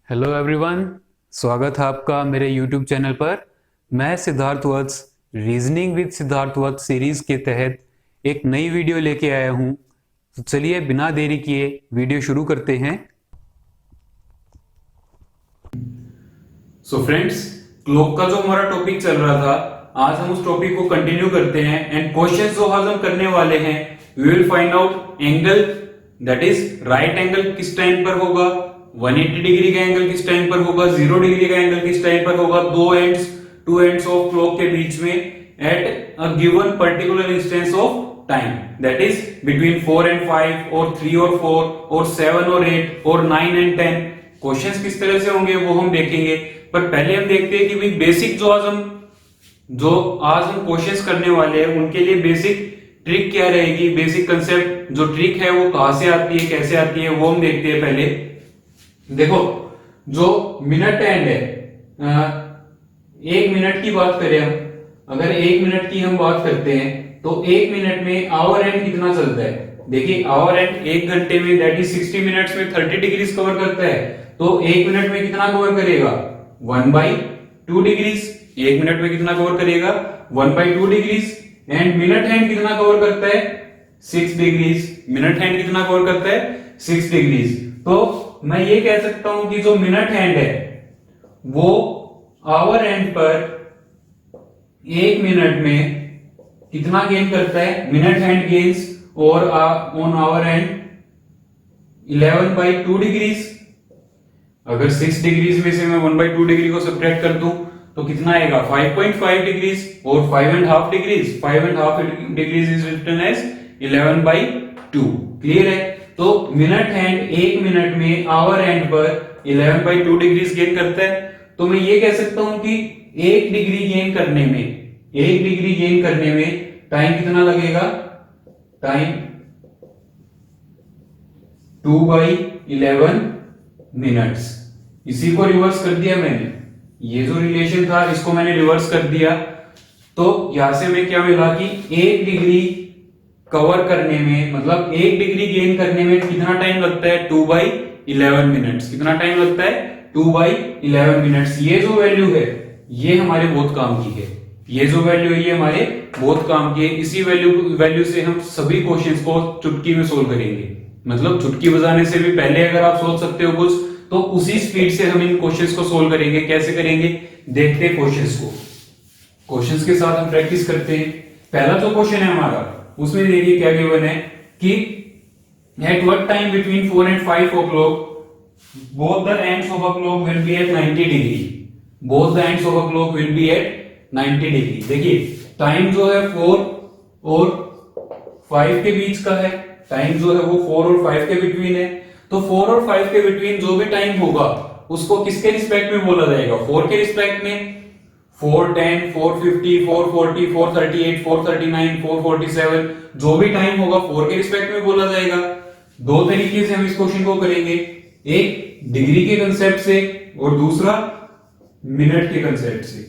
Hello everyone, स्वागत है आपका मेरे यूट्यूब चैनल पर। मैं Siddharth Vats reasoning with Siddharth Vats series के तहत एक नई वीडियो लेके आया हूं। तो चलिए बिना देरी किए वीडियो शुरू करते हैं। सो फ्रेंड्स, क्लॉक का जो हमारा टॉपिक चल रहा था, आज हम उस टॉपिक को कंटिन्यू करते हैं एंड क्वेश्चंस जो आज हम करने वाले हैं, we will find out angle, that is right angle किस टाइम पर होगा, 180 डिग्री का एंगल किस टाइम पर होगा, 0 डिग्री का एंगल किस टाइम पर होगा, टू एंड्स ऑफ क्लॉक के बीच में at a given particular instance of time, that is between 4 and 5 और 3 और 4 और 7 और 8 और 9 and 10। क्वेश्चंस किस तरह से होंगे वो हम देखेंगे, पर पहले हम देखते हैं कि भाई बेसिक जो आज हम क्वेश्चंस करने वाले हैं उनके लिए बेसिक ट्रिक क्या रहेगी, बेसिक कंसेप्ट जो ट्रिक है वो कहां से आती है, कैसे आती है, वो हम देखते हैं। पहले देखो, जो मिनट एंड है, 1 मिनट की बात करें हम, अगर 1 मिनट की हम बात करते हैं तो 1 मिनट में आवर एंड कितना चलता है। देखिए, आवर एंड 1 घंटे में दैट इज 60 मिनट्स में 30 डिग्रीज कवर करता है, तो 1 मिनट में कितना कवर करेगा, 1/2 डिग्रीज। 1 मिनट में कितना कवर करेगा, 1/2 डिग्रीज। एंड मिनट हैंड कितना कवर करता है, 6 डिग्रीज। मिनट हैंड कितना कवर करता है, 6 डिग्रीज। तो मैं ये कह सकता हूं कि जो मिनट हैंड है वो आवर एंड पर 1 मिनट में कितना गेन करता है, मिनट हैंड गेन्स और ऑन आवर एंड 11/2 डिग्रीज। अगर 6 डिग्रीज में से मैं 1/2 डिग्री को सब्ट्रैक्ट कर दूं तो कितना आएगा, 5.5 डिग्रीज और 5.5 degrees. 5.5 degrees is written as 11/2। Clear है। तो मिनट हैंड 1 मिनट में आवर एंड पर 11/2 डिग्रीज गेन करता है। तो मैं ये कह सकता हूं कि 1 डिग्री गेन करने में टाइम कितना लगेगा, टाइम 2/11 मिनट्स। इसी को रिवर्स कर दिया मैंने, ये जो रिलेशन था इसको मैंने रिवर्स कर दिया। तो यहां से हमें क्या मिला कि 1 डिग्री कवर करने में, मतलब 1 डिग्री गेन करने में कितना टाइम लगता है, 2/11 मिनट्स। कितना टाइम लगता है, 2/11 मिनट्स। ये जो वैल्यू है ये हमारे बहुत काम की है, ये जो वैल्यू है ये हमारे बहुत काम की है। इसी वैल्यू से हम सभी क्वेश्चंस को चुटकी में सोल्व करेंगे। मतलब चुटकी बजाने से भी पहले अगर आप सोच सकते हो कुछ, तो उसी स्पीड से हम इन क्वेश्चंस को सोल्व करेंगे। कैसे करेंगे, देखते हैं क्वेश्चंस को। क्वेश्चंस के साथ हम प्रैक्टिस करते हैं। पहला जो क्वेश्चन है हमारा, उसमें देखिए क्या गिवन है कि at what time between 4 and 5 o'clock both the ends of a clock will be at 90 degree. both the ends of a clock will be at 90 degree. देखिए, टाइम जो है 4 और 5 के बीच का है, टाइम जो है वो 4 और 5 के बिटवीन है। तो 4 और 5 के बिटवीन जो भी टाइम होगा उसको किसके रिस्पेक्ट में बोला जाएगा, 4 के रिस्पेक्ट में। 410, 450, 440, 438, 439, 447 जो भी टाइम होगा 4 के रिस्पेक्ट में बोला जाएगा। दो तरीके से हम इस क्वेश्चन को करेंगे, एक डिग्री के कंसेप्ट से और दूसरा मिनट के कंसेप्ट से।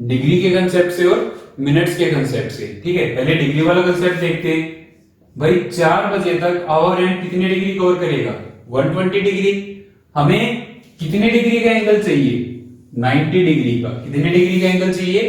डिग्री के कंसेप्ट से और मिनट्स के कंसेप्ट से। ठीक है, पहले डिग्री वाला कंसेप्ट देखते हैं। भाई 4 बजे तक आवर एंड कितने डिग्री कवर करेगा, 120 डिग्री। हमें कितने डिग्री का एंगल चाहिए, 90 डिग्री का। कितने डिग्री का एंगल चाहिए,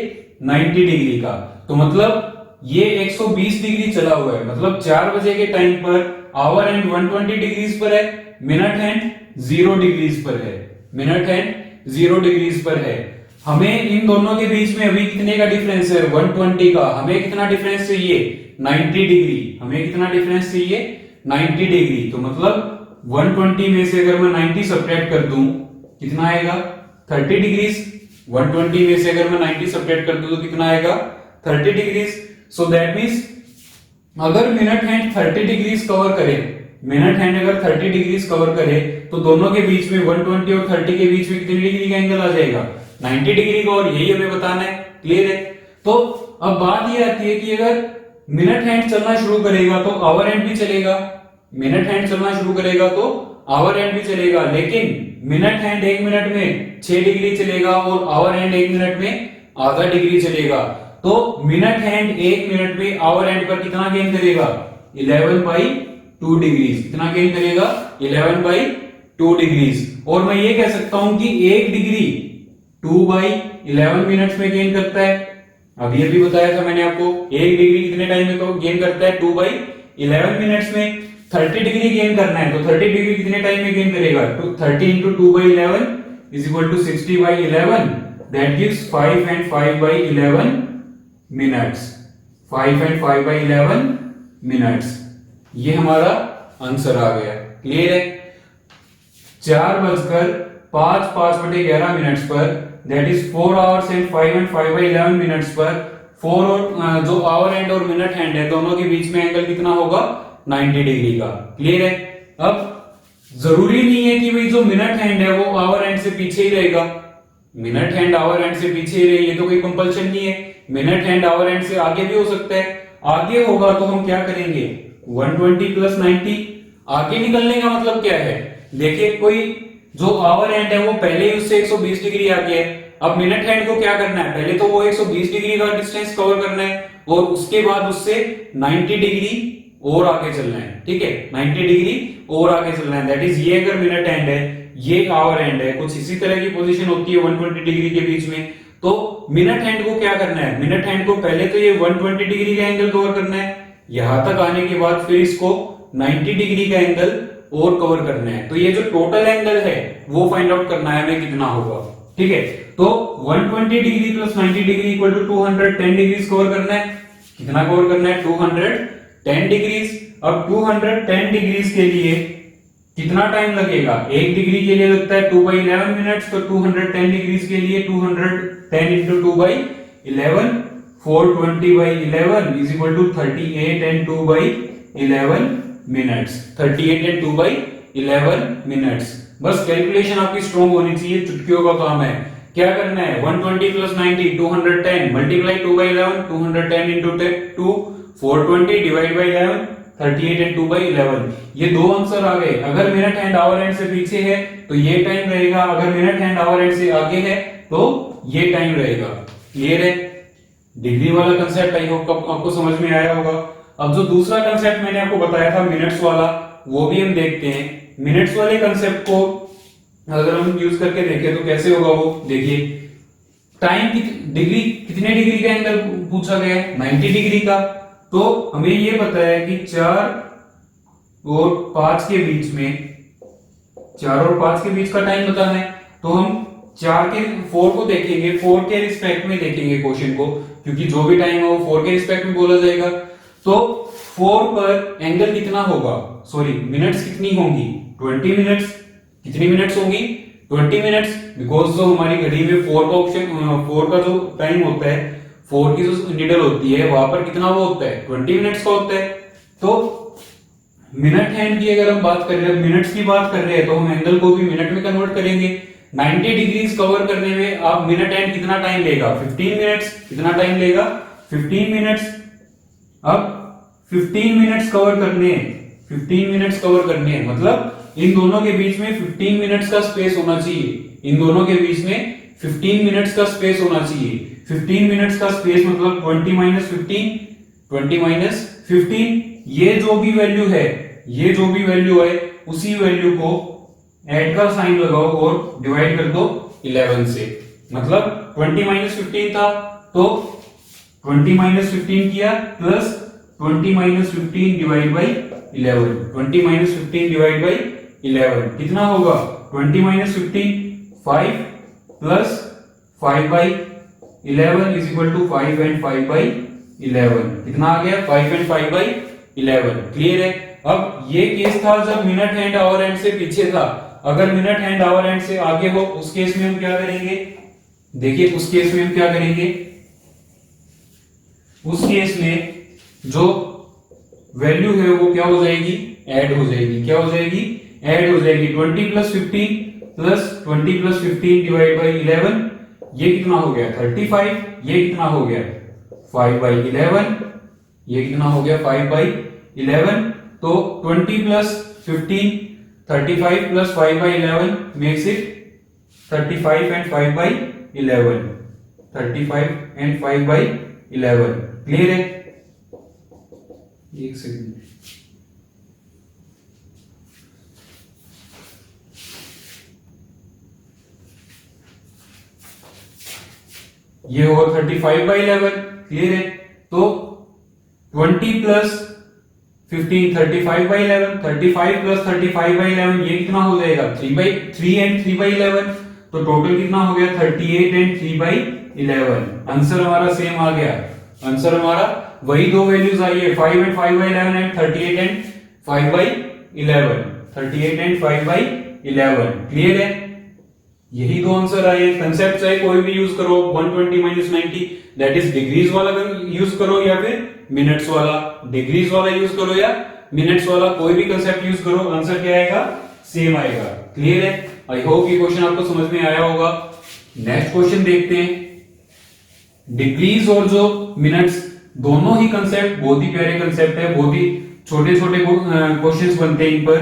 90 डिग्री का। तो मतलब ये 120 डिग्री चला हुआ है, मतलब 4 बजे के time per hour and 120 degrees पर है, मिनट हैंड 0 डिग्रीज पर है। मिनट हैंड 0 डिग्रीज पर है। हमें इन दोनों के बीच में अभी कितने का डिफरेंस है, 120 का। हमें कितना डिफरेंस चाहिए, 90 डिग्री। हमें कितना डिफरेंस चाहिए, 90 डिग्री। तो मतलब 120 में से अगर मैं 90 सब्ट्रैक्ट कर दूं कितना आएगा, 30 डिग्रीज। 120 में से अगर मैं 90 सब्ट्रैक्ट कर दूं तो कितना आएगा, 30 डिग्रीज। सो दैट मींस अगर मिनट हैंड 30 डिग्रीज कवर करे, मिनट हैंड अगर 30 डिग्रीज कवर करे तो दोनों के बीच में 120 और 30 के बीच में कितनी डिग्री का एंगल आ जाएगा, 90 डिग्री का। और यही हमें बताना है। क्लियर है। तो अब बात ये आती है कि अगर मिनट हैंड चलना शुरू करेगा तो आवर हैंड भी चलेगा। मिनट हैंड चलना शुरू करेगा तो आवर हैंड भी चलेगा, लेकिन मिनट हैंड 1 मिनट में 6 डिग्री चलेगा और आवर हैंड 1 मिनट में आधा डिग्री चलेगा। तो मिनट हैंड 1 मिनट में आवर हैंड पर कितना गेन करेगा, 11/2 डिग्री। कितना गेन करेगा, 11/2 2 डिग्रीज। और मैं ये कह सकता हूं कि 1 डिग्री 2/11 मिनट्स में गेन करता है। अभी अभी बताया था मैंने आपको 1 डिग्री कितने टाइम में तो गेन करता है 2/11 मिनट्स में। 30 डिग्री गेन करना है तो 30 डिग्री कितने टाइम में गेन करेगा, तो 30 into 2/11 is equal to 60/11, that gives 5 and 5/11 minutes. 5 and 5/11 minutes, ये हमारा आंसर आ गया। क्लियर है? 4:05 मिनट्स पर, that is 4 hours and 5 and 5/11 minutes पर 4 और जो आवर एंड और मिनट हैंड है दोनों के बीच में एंगल कितना होगा, 90 डिग्री का। क्लियर है? अब जरूरी नहीं है कि भाई जो मिनट हैंड है वो आवर एंड से पीछे ही रहेगा। मिनट हैंड आवर एंड से पीछे ही रहे, ये तो कोई कंपल्शन नहीं है। मिनट हैंड आवर एंड से आगे भी हो सकता है। आगे होगा तो हम क्या करेंगे, 120 + 90। आगे निकलने का मतलब क्या है, देखिए कोई जो आवर हैंड है वो पहले ही उससे 120 डिग्री आगे है। अब मिनट हैंड को क्या करना है, पहले तो वो 120 डिग्री का डिस्टेंस कवर करना है और उसके बाद उससे 90 डिग्री और आगे चलना है। ठीक है, 90 डिग्री और आगे चलना है। दैट इज ये अगर मिनट हैंड है, ये आवर हैंड है, कुछ इसी तरह की पोजीशन होती है 120 डिग्री के बीच में। तो मिनट हैंड को क्या करना है, मिनट हैंड को पहले तो ये 120 डिग्री का एंगल कवर करना है, यहां तक आने के बाद फिर इसको 90 डिग्री का एंगल और कवर करना है। तो ये जो टोटल एंगल है वो फाइंड आउट करना है हमें कितना होगा। ठीक है, तो 120 degree + 90 degree equal to 210 degree cover करना है। कितना कवर करना है, 210 डिग्रीज। अब 210 डिग्रीज के लिए कितना टाइम लगेगा, 1 डिग्री के लिए लगता है 2/11 मिनट्स, तो 210 डिग्रीज के लिए 210 into 2/11 420/11 is equal to 38 and 2/11 minutes. 38 and 2/11 minutes. बस कैलकुलेशन आपकी स्ट्रॉन्ग होनी चाहिए, चुटकियों का काम है। क्या करना है, 120 + 90 210 multiply 2/11, 210 into 2 420 divide by 11 38 and 2/11। ये दो आंसर आ गए। अगर मिनट हैंड आवर हैंड से पीछे है तो ये टाइम रहेगा, अगर मिनट हैंड आवर हैंड से आगे है तो ये टाइम रहेगा। क्लियर है? डिग्री वाला कंसेप्ट आई होप आपको समझ में आया होगा। अब जो दूसरा कंसेप्ट मैंने आपको बताया था मिनट्स वाला, वो भी हम देखते हैं। मिनट्स वाले कंसेप्ट को अगर हम यूज करके देखें तो कैसे होगा वो देखिए। टाइम की डिग्री, कितने डिग्री का एंगल पूछा गया है, 90 डिग्री का। तो हमें ये पता है कि 4 और 5 के बीच में, 4 और 5 के बीच का टाइम बताना है। तो हम 4 को देखेंगे, 4 के रिस्पेक्ट में देखेंगे क्वेश्चन को, क्योंकि जो भी टाइम है वो 4 के रिस्पेक्ट में बोला जाएगा। तो 4 पर एंगल कितना होगा, सॉरी मिनट्स कितनी होंगी, 20 मिनट्स। कितनी मिनट्स होंगी, 20 मिनट्स, बिकॉज जो हमारी घड़ी में 4 का ऑप्शन, 4 का जो टाइम होता है, 4 की जो निडल होती है वहां पर कितना वो होता है, 20 मिनट्स का होता है। तो मिनट हैंड की अगर हम बात कर रहे हैं, मिनट्स की बात कर रहे हैं, तो हम एंगल को भी मिनट में कन्वर्ट करेंगे। 90 डिग्रीज कवर करने में आप मिनट हैंड कितना टाइम लेगा, 15 मिनट्स। कितना टाइम लेगा, 15 मिनट्स। अब 15 मिनट्स कवर करने हैं, 15 मिनट्स कवर करने हैं, मतलब इन दोनों के बीच में 15 मिनट्स का स्पेस होना चाहिए। इन दोनों के बीच में 15 मिनट्स का स्पेस होना चाहिए। 15 मिनट्स का स्पेस मतलब 20 - 15, 20 - 15। ये जो भी वैल्यू है, ये जो भी वैल्यू है, उसी वैल्यू को ऐड का साइन लगाओ और डिवाइड कर दो 11 से। मतलब 20 - 15 था तो 20 - 15 किया plus 20 - 15 divide by 11। 20 - 15 divide by 11 कितना होगा, 20 - 15 5 plus 5/11 is equal to 5 and 5/11। कितना आ गया, 5 and 5/11। क्लियर है? अब ये केस था जब मिनट हैंड आवर हैंड से पीछे था। अगर मिनट हैंड आवर हैंड से आगे हो, उस केस में हम क्या करेंगे, देखिए उस केस में हम क्या करेंगे, उस केस में जो वैल्यू है वो क्या हो जाएगी, ऐड हो जाएगी। क्या हो जाएगी, ऐड हो जाएगी। 20 + 15 प्लस 20 + 15 डिवाइड बाई 11, ये कितना हो गया 35। ये कितना हो गया 5/11। ये कितना हो गया 5/11। तो 20 + 15 35 plus 5/11 makes it 35 and 5/11। 35 and 5/11। Clear है? एक सेकंड, ये होगा 35/11, क्लियर है। तो 20 प्लस 15 35/11, 35 प्लस 35/11 ये कितना हो जाएगा 3 एंड 3/11, तो टोटल कितना हो गया 38 एंड 3/11। आंसर हमारा सेम आ गया, आंसर हमारा वही दो वैल्यूज आई है 5 and 5/11 and 38 and 5/11, 38 and 5/11, clear है। यही दो आंसर आए। कंसेप्ट चाहे कोई भी यूज करो, 120 - 90 दैट इज डिग्रीज वाला यूज करो या फिर मिनट्स वाला, डिग्रीज वाला यूज करो या मिनट्स वाला, कोई भी कंसेप्ट यूज करो, आंसर क्या आएगा सेम आएगा, क्लियर है। आई होप ये क्वेश्चन आपको समझ में आया होगा। नेक्स्ट क्वेश्चन देखते हैं। डिग्रीज और जो मिनट्स दोनों ही कंसेप्ट बहुत ही प्यारे कंसेप्ट है, बहुत ही छोटे छोटे क्वेश्चंस बनते हैं, इन पर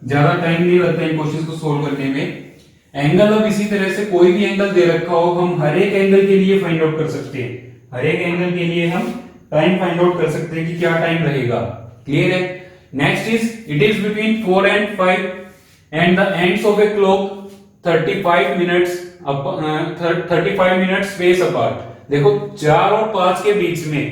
ज्यादा टाइम नहीं लगता इन क्वेश्चंस को सोल्व करने में। एंगल अब इसी तरह से कोई भी एंगल दे रखा हो, हम हर एक एंगल के लिए फाइंड आउट कर सकते हैं, हर एक एंगल के लिए हम टाइम फाइंड आउट कर सकते हैं कि क्या टाइम रहेगा, क्लियर है। Next is it is between 4 and 5 and the hands of a clock 35 minutes 35 minutes space apart. देखो 4 और 5 के बीच में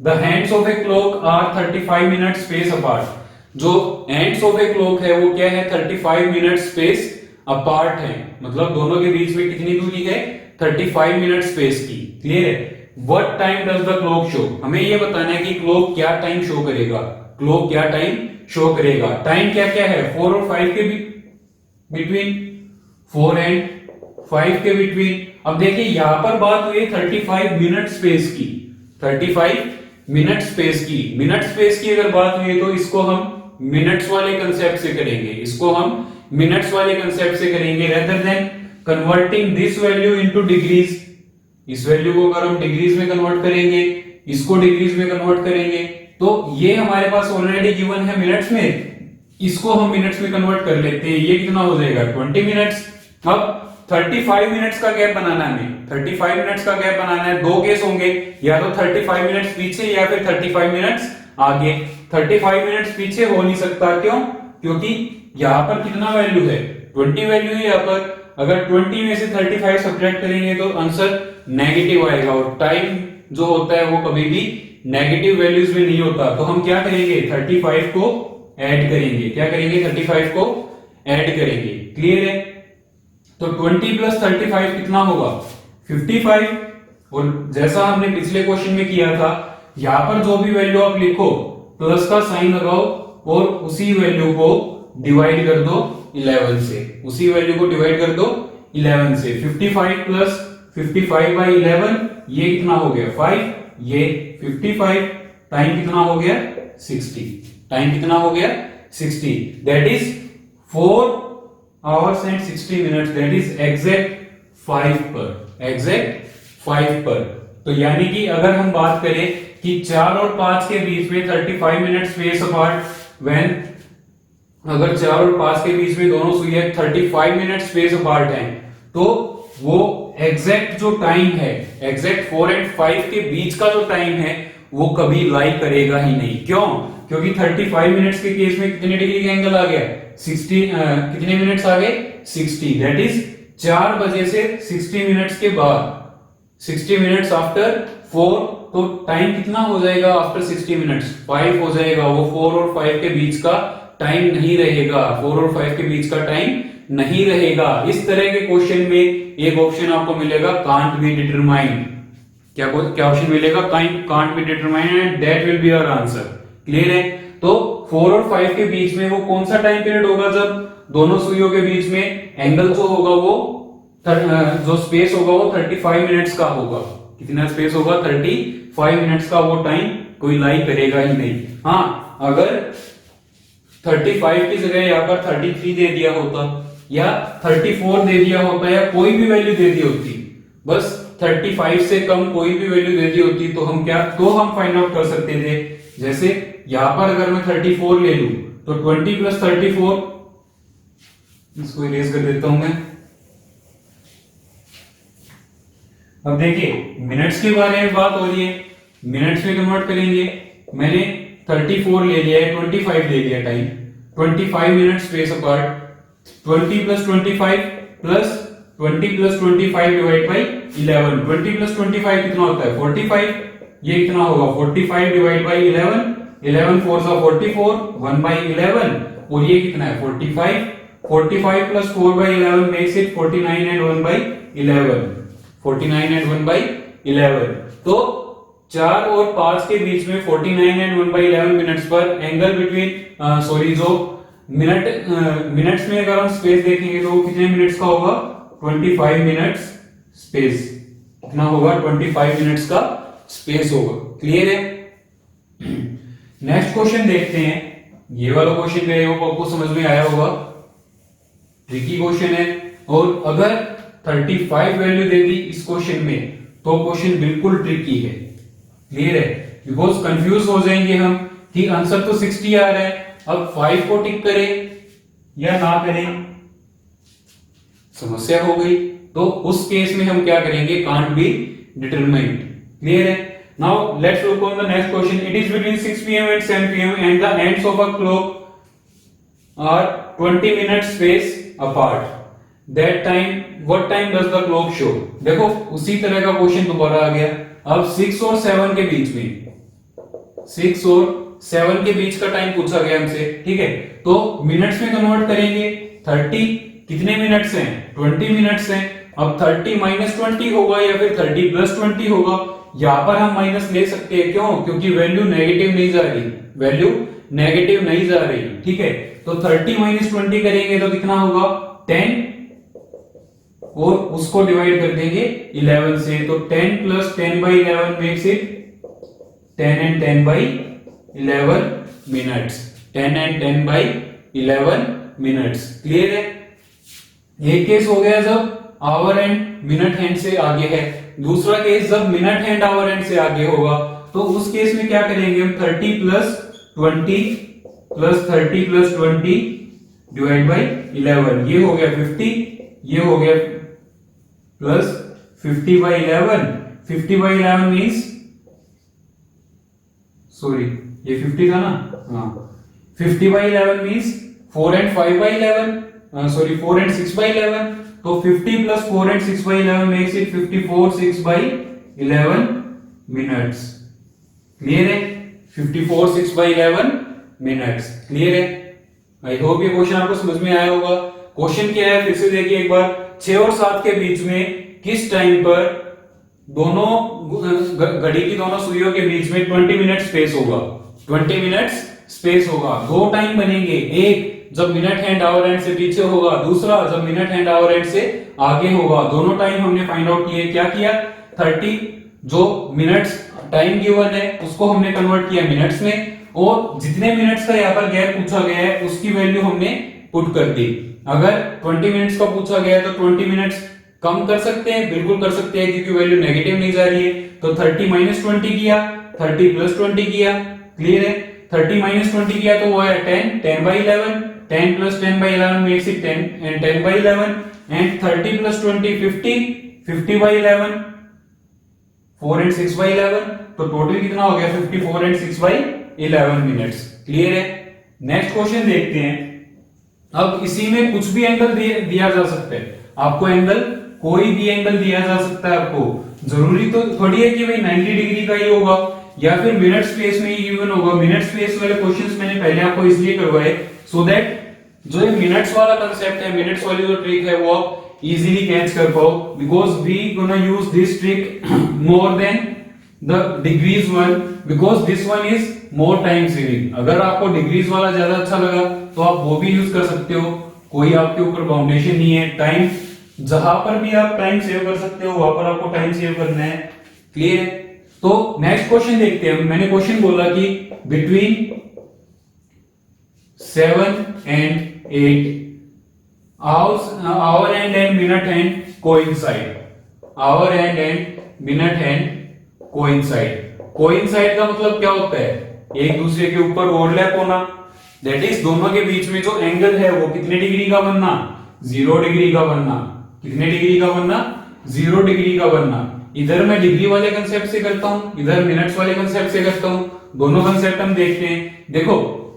the hands of a clock are 35 minutes space apart. जो एंड्स ऑफ ए क्लॉक है वो क्या है 35 मिनट स्पेस अपार्ट है, मतलब दोनों के बीच में कितनी दूरी है 35 मिनट स्पेस की, क्लियर है। What time does the clock show, हमें ये बताना है कि क्लॉक क्या टाइम शो करेगा, क्लॉक क्या टाइम शो करेगा। टाइम क्या क्या है 4 और 5 के बिटवीन, 4 एंड 5 के बिटवीन। अब देखिए यहां पर बात हुई 35 मिनट स्पेस की, 35 मिनट स्पेस की, मिनट स्पेस की अगर बात हुई तो इसको हम मिनट्स वाले कंसेप्ट से करेंगे, इसको हम मिनट्स वाले कंसेप्ट से करेंगे rather than converting this value into degrees. इस वैल्यू को अगर हम डिग्रीज में कन्वर्ट करेंगे, इसको डिग्रीज में कन्वर्ट करेंगे, तो ये हमारे पास ऑलरेडी गिवन है मिनट्स में, इसको हम मिनट्स में कन्वर्ट कर लेते हैं। ये कितना हो जाएगा 20 मिनट्स। अब 35 मिनट्स का गैप बनाना है हमें, 35 मिनट्स का गैप बनाना है। दो केस होंगे, या तो 35 मिनट्स पीछे या फिर 35 मिनट्स आगे। 35 मिनट्स पीछे हो नहीं सकता, क्यों? क्योंकि यहां पर कितना वैल्यू है 20 वैल्यू है यहाँ पर। अगर 20 में से 35 सब्ट्रैक्ट करेंगे तो आंसर नेगेटिव आएगा, और टाइम जो होता है वो कभी भी नेगेटिव वैल्यूज में नहीं होता। तो हम क्या करेंगे 35 को ऐड करेंगे, क्या करेंगे 35 को ऐड करेंगे, क्लियर है। तो 20 प्लस 35 कितना होगा 55। और जैसा हमने पिछले क्वेश्चन में किया था, यहां पर जो भी वैल्यू आप लिखो प्लस का साइन लगाओ और उसी वैल्यू को डिवाइड कर दो 11 से, उसी वैल्यू को डिवाइड कर दो 11 से। 55 प्लस 55/11 ये कितना हो गया 5, ये 55 टाइम कितना हो गया 60, टाइम कितना हो गया 60, that is 4 hours and 60 minutes, that is exact 5 पर, एग्जैक्ट 5 पर। तो यानी कि अगर हम बात करें कि 4 और 5 के बीच में 35 मिनट स्पेस अपार्ट, व्हेन अगर 4 और 5 के बीच में दोनों सुइयां 35 मिनट स्पेस अपार्ट हैं, तो वो एग्जैक्ट जो टाइम है, एग्जैक्ट 4 एंड 5 के बीच का जो टाइम है वो कभी लाई करेगा ही नहीं। क्यों? क्योंकि 35 मिनट्स के केस में कितने डिग्री का एंगल आ गया 60, कितने मिनट्स आ गए 60, दैट इज 4 बजे से 60 मिनट्स के बाद, 60 मिनट्स आफ्टर 4, तो टाइम कितना हो जाएगा आफ्टर 60 मिनट्स 5 हो जाएगा। वो 4 और 5 के बीच का टाइम नहीं रहेगा, 4 और 5 के बीच का टाइम नहीं रहेगा। इस तरह के क्वेश्चन में एक ऑप्शन आपको मिलेगा कांट बी डिटरमाइंड। क्या ऑप्शन मिलेगा can't be determined and that will be our answer, clear है। तो 4 और 5 के बीच में वो कौन सा टाइम पीरियड होगा जब दोनों सुइयों के बीच में एंगल जो होगा वो जो स्पेस होगा वो 35 मिनट्स का होगा। कितना स्पेस होगा 35 मिनट्स का, वो टाइम कोई लाई करेगा ही नहीं। हाँ, अगर 35 की जगह यहाँ पर 33 दे दिया होता या 34 दे दिया होता या कोई भी वैल्यू दे दी होती, बस 35 से कम कोई भी वैल्यू दे दी होती, तो हम फाइंड आउट कर सकते थे। जैसे यहां पर अगर मैं 34 ले लूं तो 20 प्लस 34, इसको इरेज कर देता हूं मैं। अब देखिए मिनट्स के बारे में बात हो रही है, मिनट्स में कन्वर्ट करेंगे। मैंने 34 ले लिया है, 25 ले लिया time, 25 minute space apart. 20 plus 25 plus 20 plus 25 divide by 11। 20 plus 25 कितना होता है 45, ये कितना होगा 45 डिवाइड बाई 11, 11 4 सा 44, 1 बाई 11, और ये कितना है 45, 45 plus 4 by 11 makes it 49 and 1 by 11, 49 and 1 by 11। तो 4 और 5 के बीच में 49 एंड 1 बाई 11 मिनट्स पर एंगल बिटवीन सॉरी जो मिनट्स में अगर हम स्पेस देखेंगे तो कितने मिनट्स का होगा 25 मिनट्स स्पेस, कितना होगा 25 मिनट्स का स्पेस होगा। क्लियर है। नेक्स्ट क्वेश्चन देखते हैं। ये वाला क्वेश्चन भी आपको समझ में आया होगा, ट्रिकी क्वेश्चन है, और अगर 35 वैल्यू दे दी इस क्वेश्चन में तो क्वेश्चन बिल्कुल ट्रिकी है। क्लियर है, बिकॉज कंफ्यूज हो जाएंगे हम कि आंसर तो 60 आ रहा है, अब 5 को टिक करें या ना करें, समस्या हो गई। तो उस केस में हम क्या करेंगे, कांट बी डिटरमाइंड। क्लियर है। Now let's look on the next question. It is between 6 pm and 7 pm and the hands of a clock are 20 minutes space apart. That time what time does the clock show. देखो उसी तरह का question दोबारा आ गया। अब 6 और 7 के बीच में, 6 और 7 के बीच का टाइम पूछा गया हमसे। ठीक है, तो मिनट्स में कन्वर्ट करेंगे। 30 कितने मिनट्स हैं 20 मिनट्स हैं। अब 30 माइनस 20 होगा या फिर 30 प्लस 20 होगा। यहां पर हम माइनस ले सकते हैं, क्यों, क्योंकि वैल्यू नेगेटिव नहीं जा रही, वैल्यू नेगेटिव नहीं जा रही। ठीक है, तो 30 माइनस 20 करेंगे तो कितना होगा 10, और उसको डिवाइड कर देंगे 11 से, तो 10 plus 10 by 11 makes it 10 and 10 by 11 minutes, 10 and 10 by 11 minutes. Clear है। एक केस हो गया जब आवर एंड मिनट हैंड से आगे है, दूसरा केस जब मिनट हैंड आवर हैंड से आगे होगा। तो उस केस में क्या करेंगे हम 30 plus 20 plus 30 plus 20 divide by 11, ये हो गया 50, ये हो गया plus 50 by 11, 50 by 11 means sorry ये 50 था ना, हाँ 50 by 11 means 4 and 5 by 11, sorry 4 and 6 by 11, तो 50 plus 4 and 6 by 11 makes it 54 6 by 11 minutes. Clear है, 54 6 बाई 11 मिनट्स। क्लियर है। आई होप ये क्वेश्चन आपको समझ में आया होगा। क्वेश्चन क्या है फिर से देखिए एक बार। 6 और 7 के बीच में किस टाइम पर दोनों घड़ी की दोनों सुइयों के बीच में 20 मिनट स्पेस होगा, 20 मिनट्स स्पेस होगा। दो टाइम बनेंगे, एक जब मिनट हैंड आवर हैंड से पीछे होगा, दूसरा जब मिनट हैंड आवर हैंड से आगे होगा। दोनों टाइम हमने फाइंड आउट किए। क्या किया 30 जो मिनट्स टाइम गिवन है उसको हमने कन्वर्ट किया मिनट्स में, और जितने मिनट्स का यहाँ पर गैप पूछा गया है उसकी वैल्यू हमने पुट कर दी। अगर 20 मिनट्स का पूछा गया है तो 20 मिनट्स कम कर सकते हैं, बिल्कुल कर सकते हैं क्योंकि वैल्यू नेगेटिव नहीं जा रही है। तो 30 माइनस 20 किया, 30 प्लस 20 किया। क्लियर है। 30 माइनस 20 किया तो वो है 10, 10 by 11, 10 plus 10 by 11 makes it 10 and 10 by 11, and 30 plus 20 50, 50 by 11, 4 and 6 by 11, तो टोटल कितना हो गया 54 एंड 6 बाई 11 मिनट्स। क्लियर है। नेक्स्ट क्वेश्चन देखते हैं। अब इसी में कुछ भी एंगल दिया जा सकता है आपको, एंगल कोई भी एंगल दिया जा सकता है आपको। जरूरी तो थोड़ी है कि भाई 90 डिग्री का ही होगा या फिर मिनट स्पेस में ही गिवन होगा। मिनट स्पेस वाले क्वेश्चंस मैंने पहले आपको इसलिए करवाए सो दैट जो ये मिनट्स वाला कांसेप्ट है, मिनट्स वाली जो ट्रिक है वो आप इजीली कैच कर पाओ, because we gonna use this trick more than the degrees one, because this one is more time saving. अगर आपको डिग्रीज वाला ज्यादा अच्छा लगा तो आप वो भी यूज कर सकते हो, कोई आपके ऊपर बाउंडेशन नहीं है। टाइम जहां पर भी आप टाइम सेव कर सकते हो वहां पर आपको टाइम सेव करना है। क्लियर है। तो नेक्स्ट क्वेश्चन देखते हैं। मैंने क्वेश्चन बोला कि between 7 and 8 our and minute hand coincide, our and minute hand coincide. Coincide का मतलब क्या होता है, एक दूसरे के ऊपर ओवरलैप होना। दैट इज दोनों के बीच में जो एंगल है वो कितने डिग्री का बनना, 0 डिग्री का बनना। कितने डिग्री का बनना, 0 डिग्री का बनना। इधर मैं डिग्री वाले कंसेप्ट से करता हूं, इधर मिनट्स वाले कंसेप्ट से करता हूं। दोनों कंसेप्ट हम देखते हैं। देखो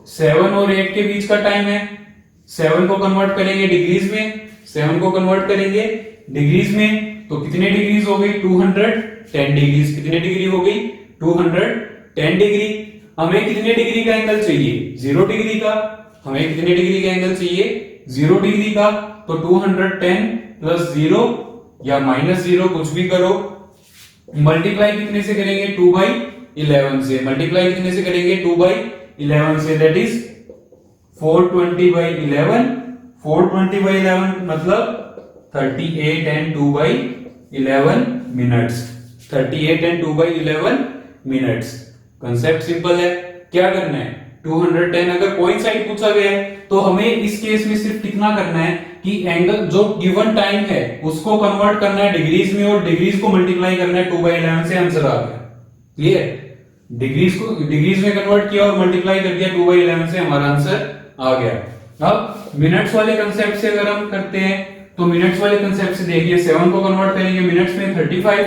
7 और 8 के बीच का टाइम है, 7 को कन्वर्ट करेंगे डिग्रीज में, 7 को कन्वर्ट करेंगे डिग्रीज में, तो कितने डिग्रीज हो गई 210 डिग्रीज। कितने डिग्री हो गई 210 डिग्री। हमें कितने डिग्री का एंगल चाहिए 0 डिग्री का। हमें कितने डिग्री का एंगल चाहिए 0 डिग्री का। तो 210 प्लस 0 या माइनस 0 कुछ भी करो, मल्टीप्लाई कितने से करेंगे 2/11 से। मल्टीप्लाई कितने से करेंगे 2/11 से, दैट इज 420/11। 420/11 मतलब 38 and 2/11 minutes. 38 and 2/11 minutes. Concept simple है। क्या करना है 210 अगर कोइंसाइड पूछा गया है तो हमें इस केस में सिर्फ कितना करना है कि एंगल जो गिवन टाइम है उसको कन्वर्ट करना है डिग्रीज में और डिग्रीज को मल्टीप्लाई करना है 2/11 से, आंसर आ गया। क्लियर? डिग्रीज को डिग्रीज में कन्वर्ट किया और मल्टीप्लाई कर दिया 2/11 से, हमारा आंसर आ गया। अब मिनट्स वाले कंसेप्ट से अगर हम करते हैं तो मिनट्स वाले कंसेप्ट से देखिए 7 को कन्वर्ट करेंगे मिनट्स में 35।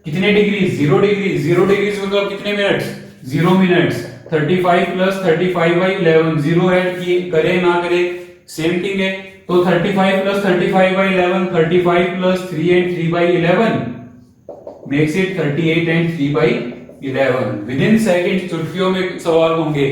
कितने डिग्री 0 डिग्री। 0 डिग्री मतलब कितने मिनट्स 0 मिनट्स। 35 प्लस 35/11 0 ऐड किए, करे ना करे सेम थिंग है। तो 35 plus 35/11 35 plus 3 and 3/11 makes it 38 and 3/11। With in second चुटकियों में सवाल होंगे।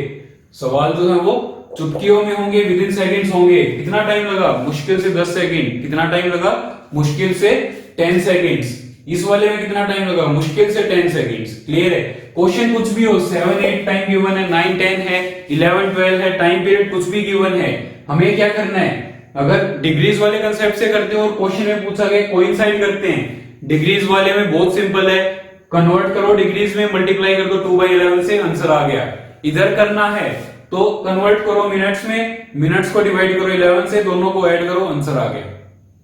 सवाल जो है वो चुटकियों में होंगे, विद इन सेकंड्स होंगे। कितना टाइम लगा मुश्किल से 10 सेकंड। कितना टाइम लगा मुश्किल से 10 सेकंड्स। इस वाले में कितना टाइम लगा मुश्किल से 10 सेकंड्स। क्लियर है? क्वेश्चन कुछ भी हो 7 8 टाइम गिवन है, 9 10 है, 11 12 है, टाइम पीरियड कुछ भी गिवन है। हमें क्या करना है अगर डिग्रीज वाले कंसेप्ट से करते हो और क्वेश्चन में पूछा गया कोइंसाइड करते हैं। डिग्रीज वाले में बहुत सिंपल है, कन्वर्ट करो डिग्रीज में, मल्टीप्लाई कर दो 2/11 से, आंसर आ गया। इधर करना है तो कन्वर्ट करो मिनट्स में, मिनट्स को डिवाइड करो 11 से, दोनों को ऐड करो, आंसर आ गया।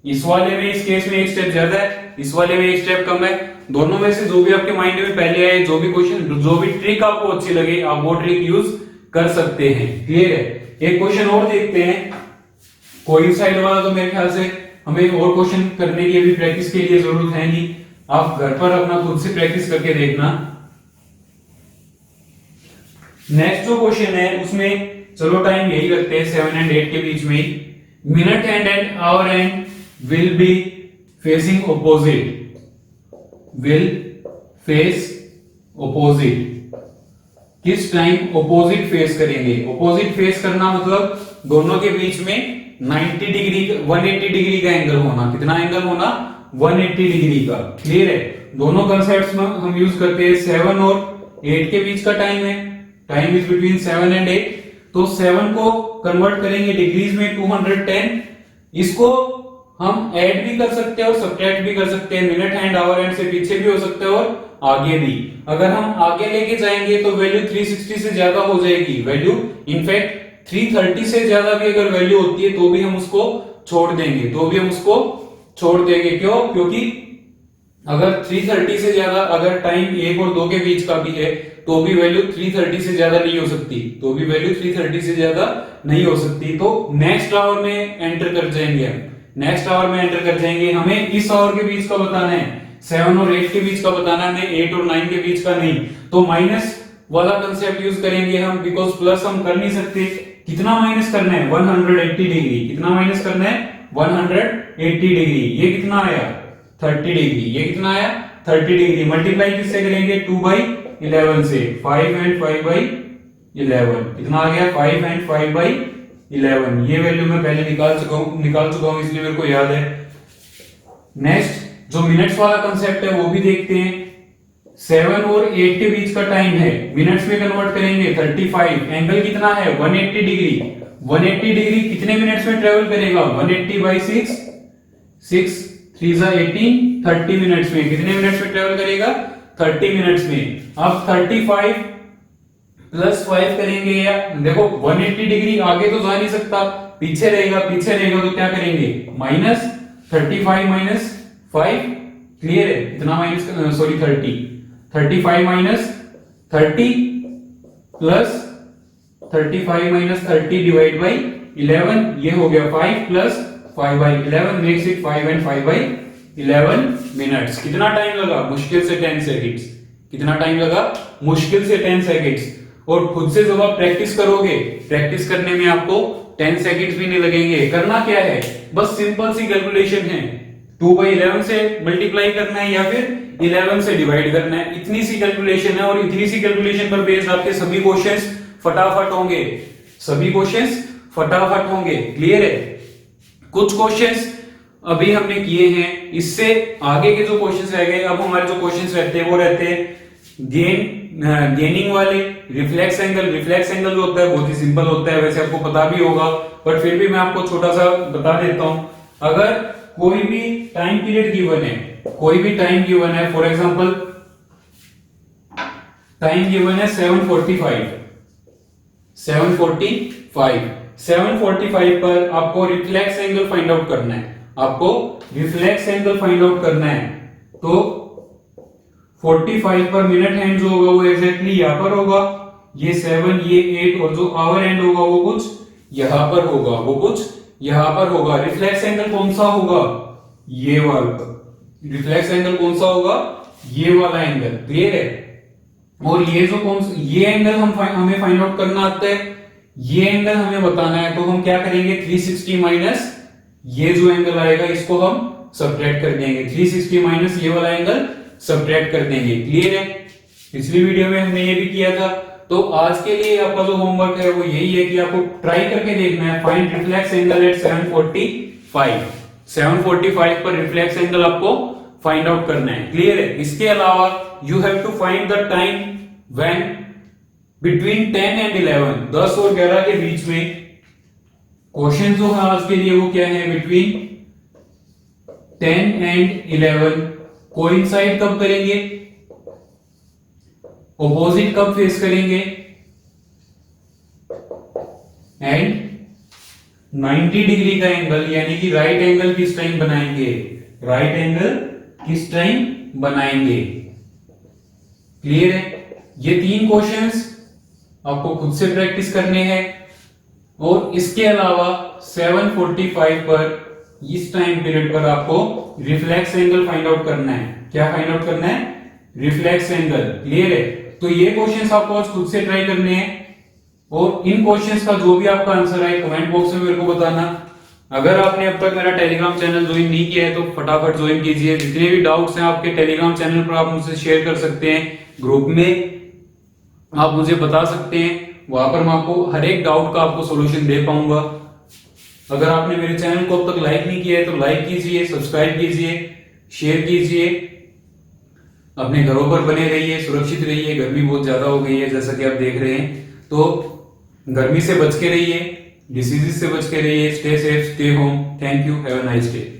इस वाले में इस केस में एक स्टेप ज्यादा है, इस वाले में एक स्टेप कम है। दोनों में से जो भी आपके माइंड में पहले आए, जो भी क्वेश्चन जो भी ट्रिक आपको अच्छी लगे आप वो ट्रिक यूज कर सकते हैं। क्लियर है? एक क्वेश्चन और देखते हैं कोइंसाइड वाला। तो मेरे ख्याल से हमें और क्वेश्चन करने की अभी प्रैक्टिस के लिए जरूरत है नहीं, आप घर पर अपना खुद से प्रैक्टिस करके देखना। नेक्स्ट जो क्वेश्चन है उसमें चलो टाइम यही रखते हैं 7 and 8 के बीच में। Minute hand and our and will be facing opposite. Will face opposite. किस टाइम ऑपोजिट फेस करेंगे। ऑपोजिट फेस करना मतलब दोनों के बीच में 90 डिग्री 180 डिग्री का एंगल होना। कितना एंगल होना 180 डिग्री का। क्लियर है? दोनों कंसेप्ट्स में हम यूज करते हैं 7 और 8 के बीच का टाइम है, टाइम इज बिटवीन 7 and 8। तो 7 को कन्वर्ट करेंगे डिग्रीज में 210। इसको हम ऐड भी कर सकते हैं और सब्ट्रैक्ट भी कर सकते हैं। मिनट हैंड आवर हैंड से पीछे भी हो सकता है और आगे भी। अगर हम आगे लेके जाएंगे तो वैल्यू 360 से ज्यादा हो जाएगी। वैल्यू इनफैक्ट 330 से ज्यादा भी अगर वैल्यू होती है तो भी हम उसको छोड़ देंगे, क्यों? क्योंकि अगर 330 से ज्यादा अगर टाइम 1 और 2 के बीच का भी है तो भी वैल्यू 330 से ज्यादा नहीं हो सकती, तो नेक्स्ट आवर में एंटर कर जाएंगे हमें इस आवर के बीच का बताना है, 7 और 8 के बीच का बताना है, 8 और 9 के बीच का नहीं। तो माइनस वाला कंसेप्ट यूज करेंगे हम, बिकॉज प्लस हम कर नहीं सकते। कितना माइनस करना है 180 डिग्री। कितना माइनस करना है 180 डिग्री। ये कितना आया 30 डिग्री। ये कितना आया 30 डिग्री। मल्टीप्लाई किससे करेंगे 2/11 से। 5 and 5/11 कितना आ गया 5 and 5/11। ये वैल्यू मैं पहले निकाल चुका हूं इसलिए मेरे को याद है। नेक्स्ट जो मिनट्स वाला कंसेप्ट है वो भी देखते हैं। 7 और 8 के बीच का टाइम है, मिनट्स में कन्वर्ट करेंगे 35। एंगल कितना है 180 डिग्री। 180 डिग्री कितने मिनट्स में ट्रेवल करेगा 180/6, 6 3 18, 30 मिनट्स में। कितने मिनट्स में ट्रेवल करेगा 30 मिनट्स में। अब 35 प्लस 5 करेंगे, या देखो 180 डिग्री आगे तो जा नहीं सकता, पीछे रहेगा तो क्या करेंगे -35 माइनस 5। क्लियर है? इतना minus 35 minus 30 plus 35 minus 30 divide by 11। ये हो गया 5 plus 5/11 makes it 5 and 5/11 minutes. कितना टाइम लगा मुश्किल से 10 सेकंड्स। कितना टाइम लगा मुश्किल से 10 सेकंड्स। और खुद से जब आप प्रैक्टिस करोगे, प्रैक्टिस करने में आपको 10 सेकंड्स भी नहीं लगेंगे। करना क्या है बस सिंपल सी कैलकुलेशन है। 2/11 से मल्टीप्लाई करना है या फिर 11 से डिवाइड करना है। इतनी सी कैलकुलेशन है और इतनी सी कैलकुलेशन पर बेस्ड आपके सभी क्वेश्चंस फटाफट होंगे, सभी क्वेश्चंस फटाफट होंगे। क्लियर है? कुछ क्वेश्चंस अभी हमने किए हैं, इससे आगे के जो क्वेश्चंस रह गए, अब हमारे जो क्वेश्चंस रहते हैं वो रहते हैं गेनिंग वाले। रिफ्लेक्स एंगल जो होता है बहुत ही सिंपल होता है, वैसे आपको पता भी होगा, बट फिर भी मैं आपको छोटा सा बता देता हूं। अगर कोई भी टाइम पीरियड गिवन है, कोई भी टाइम गिवन है, फॉर एग्जांपल टाइम गिवन है 745 पर आपको रिफ्लेक्स एंगल फाइंड आउट करना है, आपको रिफ्लेक्स एंगल फाइंड आउट करना है। तो 45 पर मिनट हैंड जो होगा वो एग्जैक्टली यहां पर होगा, ये 7 ये 8 और जो आवर हैंड होगा वो कुछ यहां पर होगा, वो कुछ यहां पर होगा। रिफ्लेक्स एंगल कौन सा होगा? ये वाला। रिफ्लेक्स एंगल कौन सा होगा? ये वाला एंगल। क्लियर है? और ये जो ये एंगल हमें फाइंड आउट करना आता है, ये एंगल हमें बताना है, तो हम क्या करेंगे 360 माइनस ये जो एंगल आएगा इसको हम सब्ट्रैक्ट कर देंगे, 360 माइनस ये वाला एंगल सब्ट्रैक्ट कर देंगे। क्लियर है? पिछली वीडियो में हमने ये भी किया था। तो आज के लिए आपका जो होमवर्क है वो यही है कि आपको ट्राई करके देखना है, फाइंड रिफ्लेक्स एंगल एट 745 पर रिफ्लेक्स एंगल आपको फाइंड आउट करना है। क्लियर है? इसके अलावा you have to find the time when between 10 and 11, 10 और 11 के बीच में। क्वेश्चन जो है आज के लिए वो क्या है? बिटवीन 10 एंड 11 कोइंसाइड कब करेंगे, ऑपोजिट कब फेस करेंगे, एंड 90 डिग्री का एंगल यानी कि राइट एंगल किस टाइम बनाएंगे, राइट एंगल किस टाइम बनाएंगे। क्लियर है? ये 3 क्वेश्चंस आपको खुद से प्रैक्टिस करने हैं। और इसके अलावा 745 पर इस टाइम पीरियड पर आपको रिफ्लेक्स एंगल फाइंड आउट करना है। क्या फाइंड आउट करना है? Reflex angle. क्लियर है? तो ये क्वेश्चंस आपको आज खुद से ट्राई करने हैं और इन क्वेश्चंस का जो भी आपका आंसर है कमेंट बॉक्स में मेरे को बताना। अगर आपने अब तक मेरा टेलीग्राम चैनल ज्वाइन नहीं किया है तो फटाफट ज्वाइन कीजिए। जितने भी डाउट्स हैं आपके टेलीग्राम चैनल पर आप मुझसे शेयर कर सकते हैं, ग्रुप में आप मुझे बता सकते हैं, वहां पर मैं आपको हर एक डाउट का आपको सॉल्यूशन दे पाऊंगा। अगर आपने मेरे चैनल को अब तक लाइक नहीं किया है तो लाइक कीजिए, सब्सक्राइब कीजिए, शेयर कीजिए। अपने घरों पर बने रहिए, सुरक्षित रहिए। गर्मी बहुत ज्यादा हो गई है जैसा कि आप देख रहे हैं, तो गर्मी से बच के रहिए, डिसीजेस से बच के रहिए। Stay safe, stay home. Thank you, have a nice day.